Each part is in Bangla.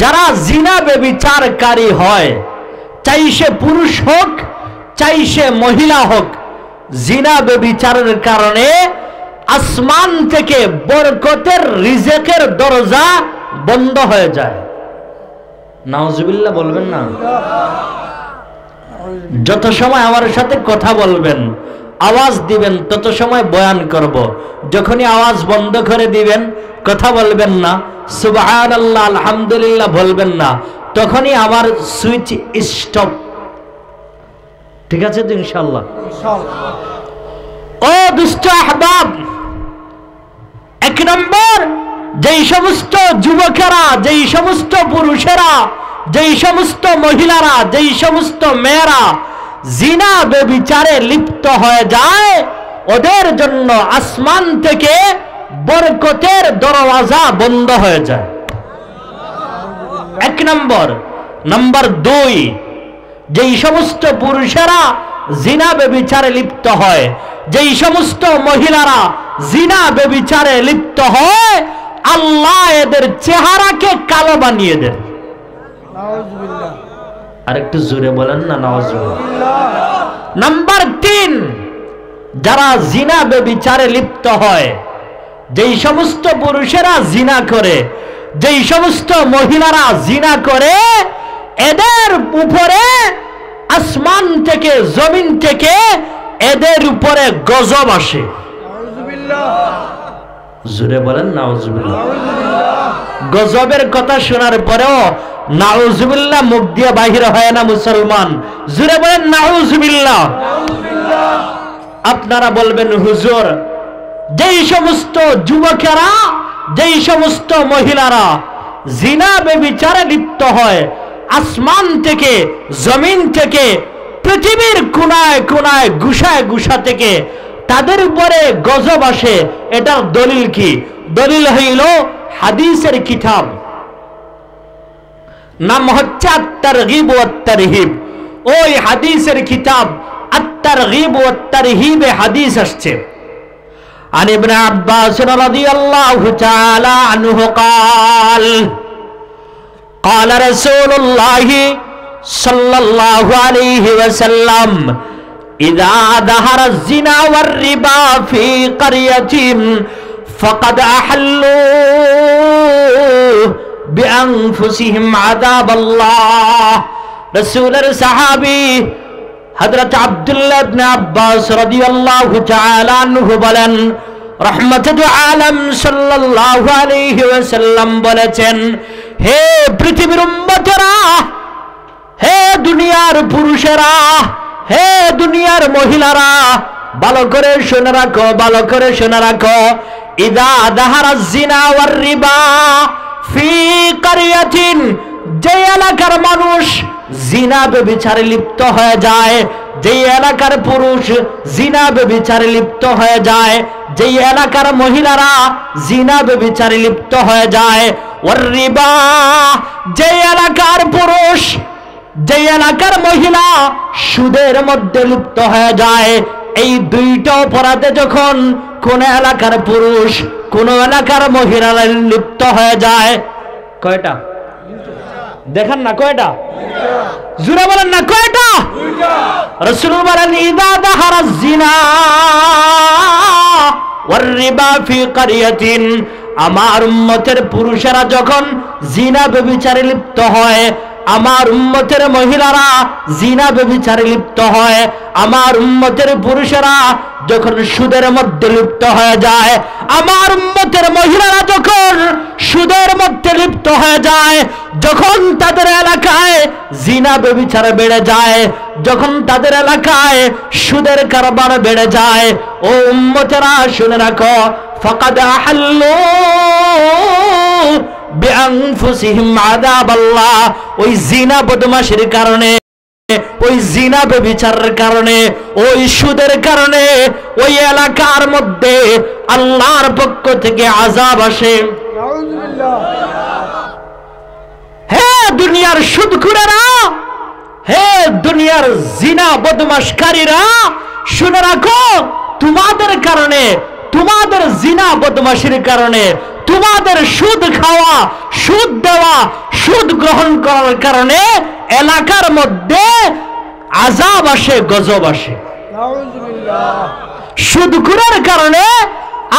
যারা জিনা ব্যভিচারকারী হয়, চাই সে পুরুষ হোক চাই সে মহিলা হোক, জিনা ব্যভিচারের কারণে আসমান থেকে বরকতের রিজেকের দরজা বন্ধ হয়ে যায়। নাউজুবিল্লাহ বলবেন না? যত সময় আমার সাথে কথা বলবেন, আওয়াজ দিবেন, তত সময় বয়ান করব। যখনই আওয়াজ বন্ধ করে দিবেন, কথা বলবেন না, সুবহানাল্লাহ আলহামদুলিল্লাহ বলবেন না, তখনই আমার সুইচ স্টপ। ঠিক আছে তো ইনশাআল্লাহ? ও দুষ্ট আহবাব, এক নম্বর, যেই সমস্ত যুবকেরা, যেই সমস্ত পুরুষেরা, যেই সমস্ত মহিলারা, যেই সমস্ত মেয়েরা জিনা ব্যভিচারে লিপ্ত হয়ে যায়, ওদের জন্য আসমান থেকে বরকতের দরওয়াজা বন্ধ হয়ে যায়। এক নম্বর। নম্বর দুই, যেই সমস্ত পুরুষেরা জিনা ব্যভিচারে লিপ্ত হয়, যেই সমস্ত মহিলারা জিনা ব্যভিচারে লিপ্ত হয়, আল্লাহ এদের চেহারাকে কালো বানিয়ে দেন। আরেকটু জোরে বলেন না নাউজুবিল্লাহ। নাম্বার তিন, যারা জিনা ব্যভিচারে লিপ্ত হয়, যেই সমস্ত পুরুষেরা জিনা করে, যেই সমস্ত মহিলারা জিনা করে, এদের উপরে আসমান থেকে, জমিন থেকে এদের উপরে গজব আসে। জোরে বলেন নাউজুবিল্লাহ। গজবের কথা শোনার পরেও নাউজুবিল্লাহ মুখ দিয়ে বাহির হয় না মুসলমান। জোরে বলেন নাউজুবিল্লাহ। আপনারা বলবেন হুজুর, যেই সমস্ত যুবকেরা, যেই সমস্ত মহিলারা জিনা ব্যভিচারে লিপ্ত হয়, আসমান থেকে, জমিন থেকে, পৃথিবীর কোনায় কোনায়, গুশায় গুশা থেকে তাদের উপরে গজব আসে, এটার দলিল কি? দলিল হইল হাদিসের কিতাব, নাম হচ্ছে আত-তারগীব ওয়া আত-তারহীব। ওই হাদিসের কিতাব আত-তারগীব ওয়া আত-তারহীবে হাদিস আসছে, عن ابن عباس رضي الله تعالى عنه قال قال رسول الله صلى الله عليه وسلم إذا ظهر الزنا والربا في قرية فقد أحلوا بأنفسهم عذاب الله. رسول الصحابي হযরত আব্দুল্লাহ ইবনে আব্বাস রাদিয়াল্লাহু তাআলা আনহু বলেন, রাহমাতুল আলাম সাল্লাল্লাহু আলাইহি ওয়াসাল্লাম বলেছেন, হে পৃথিবীর উম্মতেরা, হে দুনিয়ার পুরুষেরা, হে দুনিয়ার মহিলারা, ভালো করে শুনে রাখো, ভালো করে শুনে রাখো। ইযা যাহারাজ জিনা ওয়ার রিবা ফি কারিয়াতিন, যে এলাকার মানুষ জিনা ব্যভিচারে লিপ্ত হয়ে যায়, যেই এলাকার পুরুষ জিনা ব্যভিচারে লিপ্ত হয়ে যায়, যেই এলাকার মহিলারা জিনা ব্যভিচারে লিপ্ত হয়ে যায়, ওয়ার রিবা, যেই এলাকার পুরুষ, যেই এলাকার মহিলা সুদের মধ্যে লিপ্ত হয়ে যায়, এই দুইটা অপরাধে যখন কোন এলাকার পুরুষ, কোন এলাকার মহিলারা লিপ্ত হয়ে যায়, কয়টা দেখেন না, কয়টা? জোরে বলেন না, কয়টা? রাসূলুল্লাহ বলেন, ইযা যাহারাজ জিনা ওয়ার রিবা ফি কারিয়াতিন, আমার উম্মতের পুরুষেরা যখন জিনা ব্যভিচারে লিপ্ত হয়, আমার উম্মতের মহিলারা জিনা ব্যভিচারে লিপ্ত হয়, আমার উম্মতের পুরুষেরা যখন সুদের মধ্যে লিপ্ত হয়ে যায়, আমার উম্মতের মহিলারা যখন সুদের মধ্যে লিপ্ত হয়ে যায়, যখন তাদের এলাকায় জিনা ব্যভিচার বেড়ে যায়, যখন তাদের এলাকায় সুদের কারবার বেড়ে যায়, ও উম্মতেরা শুনে রাখো, ফাকাদ আহাল্লু বিআনফুসিহিম আযাবাল্লাহ, ওই জিনা বদমাশির কারণে, ওই জিনা ব্যভিচারের কারণে, ওই সুদের কারণে ওই এলাকার মধ্যে আল্লাহর পক্ষ থেকে আযাব আসে। হে দুনিয়ার সুদখোরেরা, হে দুনিয়ার জিনা বদমাশকারীরা, শুনে রাখো, তোমাদের কারণে, তোমাদের জিনা বদমাশির কারণে, তোমাদের সুদ খাওয়া, সুদ দেওয়া, সুদ গ্রহণ করার কারণে এলাকার মধ্যে আযাব আসে, গজব আসে। সুদখোরের কারণে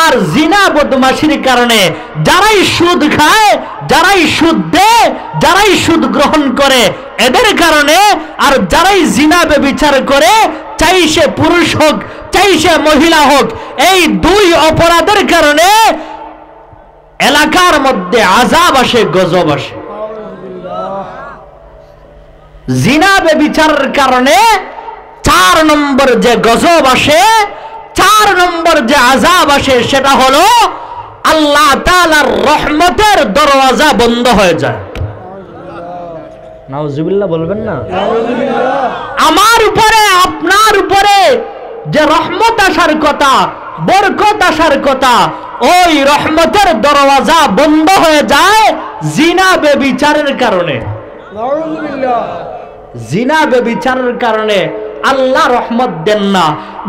আর জিনা বদমাশির কারণে যারাই সুদ খায়, যারাই সুদ দেয়, যারাই সুদ গ্রহণ করে, এদের কারণে আর যারাই জিনা ব্যভিচার করে, চাই সে পুরুষ হোক চাই সে মহিলা হোক, এই দুই অপরাধের কারণে এলাকার মধ্যে আযাব আসে, গজব আসে। জিনা ব্যভিচারের কারণে 4 নম্বর যে গজব আসে, 4 নম্বর যে আযাব আসে, সেটা হলো আল্লাহ তাআলার রহমতের দরওয়াজা বন্ধ হয়ে যায়। নাউজুবিল্লাহ বলবেন না? আমার উপরে আপনার উপরে যে রহমত আসার কথা, বরকত আসার কথা, ওই রহমতের দরওয়াজা বন্ধ হয়ে যায় জিনা ব্যভিচারের কারণে। জিনা ব্যভিচারের কারণে আল্লাহ রহমত দেন না।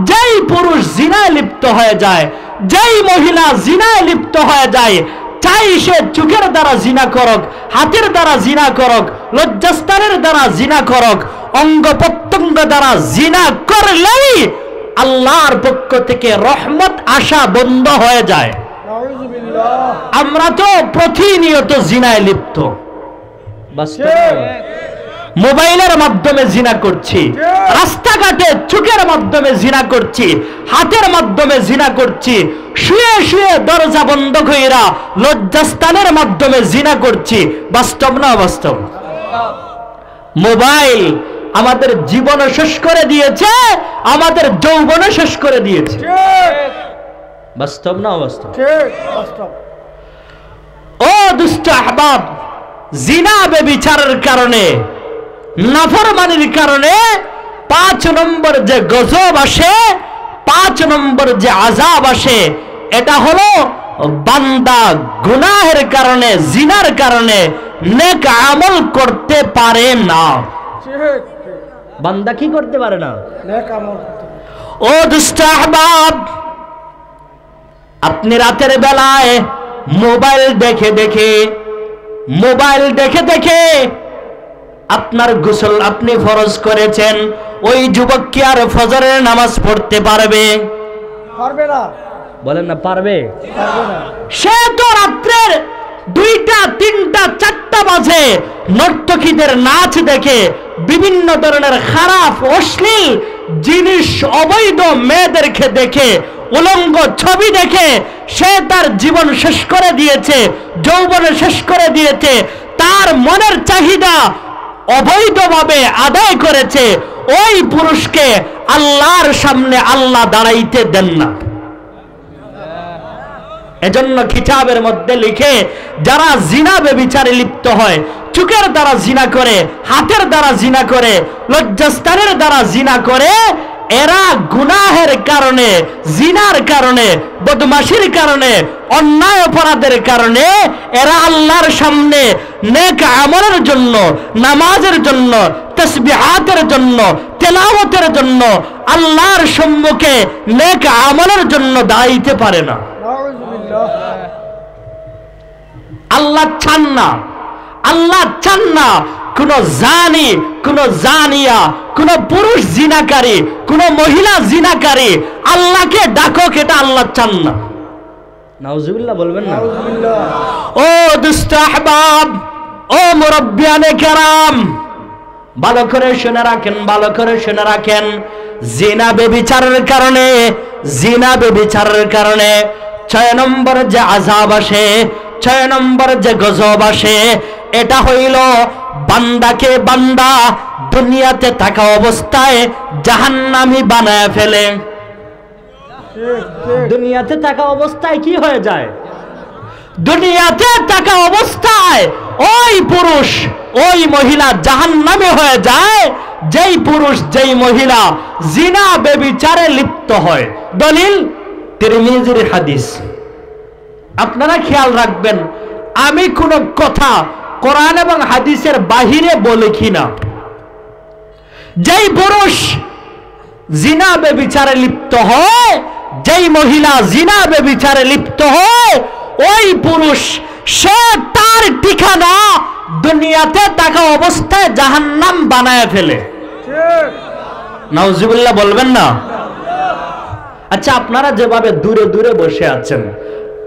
যেই পুরুষ জিনায় লিপ্ত হয়ে যায়, যেই মহিলা জিনায় লিপ্ত হয়ে যায়, চাই সে চোখের দ্বারা জিনা করক, হাতের দ্বারা জিনা করক, লজ্জাস্থানের দ্বারা জিনা করক, অঙ্গ প্রত্যঙ্গ দ্বারা জিনা করলেই আল্লাহর পক্ষ থেকে রহমত আসা বন্ধ হয়ে যায়। আমরা তো প্রতিনিয়ত জিনায় লিপ্ত। মোবাইলের মাধ্যমে জিনা করছি, রাস্তাঘাটে চোখের মাধ্যমে জিনা করছি, হাতের মাধ্যমে জিনা করছি, শুয়ে শুয়ে দরজা বন্ধ কইরা লজ্জাস্থানের মাধ্যমে জিনা করছি। বাস্তব না বাস্তব? মোবাইল আমাদের জীবন শেষ করে দিয়েছে, আমাদের যৌবন শেষ করে দিয়েছে। বাস্তব না অবাস্তব? ও দুষ্ট আহবাব, জিনা ব্যভিচারের কারণে, নাফরমানির কারণে 5 নম্বর যে গজব আসে, 5 নম্বর যে আযাব আসে, এটা হলো বান্দা গুনাহের কারণে, জিনার কারণে নেক আমল করতে পারে না। বান্দা কি করতে পারে না? নেক আমল। ও দুষ্ট আহবাব, আপনি রাতের বেলায় মোবাইল দেখে দেখে আপনার গোসল আপনি ফরজ করেছেন, ওই যুবক কি আর ফজরের নামাজ পড়তে পারবে? পারবে না। বলেন না পারবে? সে তো রাত্রের 2টা 3টা 4টা বাজে নর্তকীদের নাচ দেখে, বিভিন্ন ধরনের খারাপ অশ্লীল জিনিস, অবৈধ মেয়েদেরকে দেখে, উলঙ্গ ছবি দেখে সে তার জীবন শেষ করে দিয়েছে, যৌবন শেষ করে দিয়েছে, তার মনের চাহিদা অবৈধভাবে আদায় করেছে। ওই পুরুষকে আল্লাহর সামনে আল্লাহ দাঁড়াইতে দেন না। এজন্য কিতাবের মধ্যে লিখে, যারা জিনা ব্যভিচারে লিপ্ত হয়, চোখের দ্বারা জিনা করে, হাতের দ্বারা জিনা করে, লজ্জাস্থানের দ্বারা জিনা করে, এরা গুনাহের কারণে, জিনার কারণে, বদমাশির কারণে, অন্যায় অপরাধের কারণে এরা আল্লাহর সামনে নেক আমলের জন্য, নামাজের জন্য, তাসবিহাতের জন্য, তেলাওয়াতের জন্য, আল্লাহর সম্মুখে নেক আমলের জন্য দাঁড়াইতে পারে না। আল্লাহ চান না, আল্লাহ চান না কোন জানি, কোন জানিয়া, কোন পুরুষ জিনাকারী, কোন মহিলা জিনাকারী আল্লাহকে ডাকক, এটা আল্লাহ চান না। নাউজুবিল্লাহ বলবেন না? ও দুষ্ট আহবাব, ও মুরব্বিয়ানে কেরাম, ভালো করে শুনে রাখেন, ভালো করে শুনে রাখেন। জিনা ব্যভিচারের কারণে, জিনা ব্যভিচারের কারণে 6 নম্বর যে আযাব আসে, 6 নম্বর যে গজব আসে, এটা হইল বান্দাকে বান্দা দুনিয়াতে থাকা অবস্থায় জাহান্নামী বানায় ফেলে। দুনিয়াতে থাকা অবস্থায় কি হয়ে যায়? দুনিয়াতে থাকা অবস্থায় ওই পুরুষ, ওই মহিলা জাহান্নামী হয়ে যায়, যেই পুরুষ, যেই মহিলা জিনা ব্যভিচারে লিপ্ত হয়। দলিল তিরমিজির হাদিস। আপনারা খেয়াল রাখবেন, আমি কোন কথা কোরআন এবং হাদিসের বাহিরে বলি কিনা। যেই পুরুষ জিনা ব্যভিচারে লিপ্ত হয়, যেই মহিলা জিনা ব্যভিচারে লিপ্ত হয়, ওই পুরুষ সে তার ঠিকানা দুনিয়াতে থাকা অবস্থায় জাহান্নাম বানায় ফেলে। নাউজুবিল্লাহ বলবেন না? আচ্ছা, আপনারা যেভাবে দূরে দূরে বসে আছেন,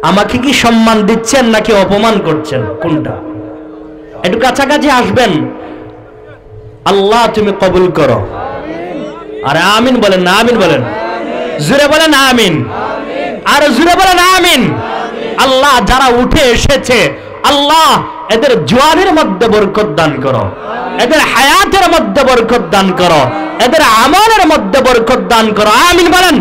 আমাকে কি সম্মান দিচ্ছেন নাকি অপমান করছেন? কোনটা? একটু কাছাকাছি আসবেন। আল্লাহ তুমি কবুল করো। আরে আমিন বলেন না, আমিন বলেন, জোরে বলেন আমিন, আর জোরে বলেন আমিন। আল্লাহ যারা উঠে এসেছে, আল্লাহ এদের জওয়ানের মধ্যে বরকত দান করো, এদের হায়াতের মধ্যে বরকত দান করো, এদের আমলের মধ্যে বরকত দান করো। আমিন বলেন।